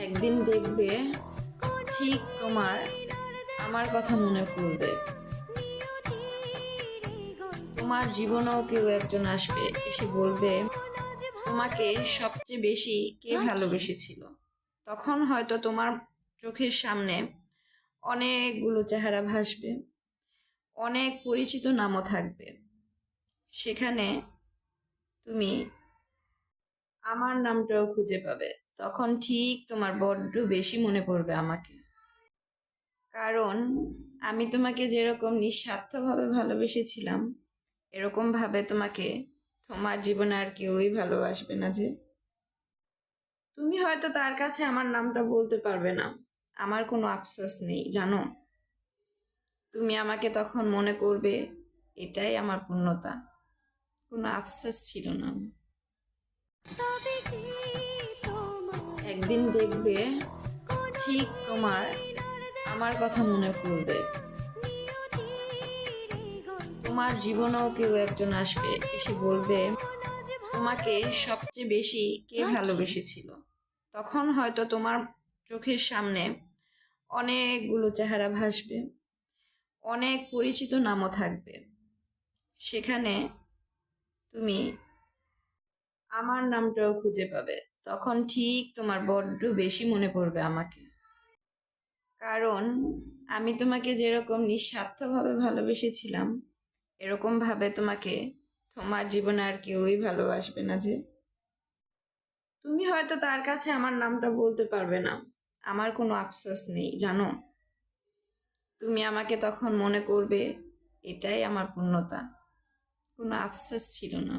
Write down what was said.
একদিন দেখবে ঠিক তোমার আমার কথা মনে পড়বে। তোমার জীবনেও কেউ একজন আসবে, এসে বলবে তোমাকে সবচেয়ে বেশি কে ভালোবেসেছিল। তখন হয়তো তোমার চোখের সামনে অনেকগুলো চেহারা ভাসবে, অনেক পরিচিত নামও থাকবে। সেখানে তুমি আমার নামটাও খুঁজে পাবে। তখন ঠিক তোমার বড্ড বেশি মনে পড়বে আমাকে, কারণ আমি তোমাকে যেরকম নিঃস্বার্থভাবে ভালোবেসেছিলাম, এরকম ভাবে তোমাকে তোমার জীবনে আর কেউই ভালোবাসবে না। যে তুমি হয়তো তার কাছে আমার নামটা বলতে পারবে না, আমার কোনো আফসোস নেই জানো। তুমি আমাকে তখন মনে করবে, এটাই আমার পূর্ণতা। কোনো আফসোস ছিল না। একদিন দেখবে ঠিক তোমার আমার কথা মনে পড়বে। তোমার জীবনেও কেউ একজন আসবে, এসে বলবে তোমাকে সবচেয়ে বেশি কে ভালোবেসেছিল। তখন হয়তো তোমার চোখের সামনে অনেকগুলো চেহারা ভাসবে, অনেক পরিচিত নামও থাকবে। সেখানে তুমি আমার নামটাও খুঁজে পাবে। তখন ঠিক তোমার বড্ড বেশি মনে পড়বে আমাকে, কারণ আমি তোমাকে যেরকম নিঃস্বার্থভাবে ভালোবেসেছিলাম, এরকম ভাবে তোমাকে তোমার জীবনে আর কেউই ভালোবাসবে না। যে তুমি হয়তো তার কাছে আমার নামটা বলতে পারবে না, আমার কোনো আফসোস নেই জানো। তুমি আমাকে তখন মনে করবে, এটাই আমার পূর্ণতা। কোনো আফসোস ছিল না।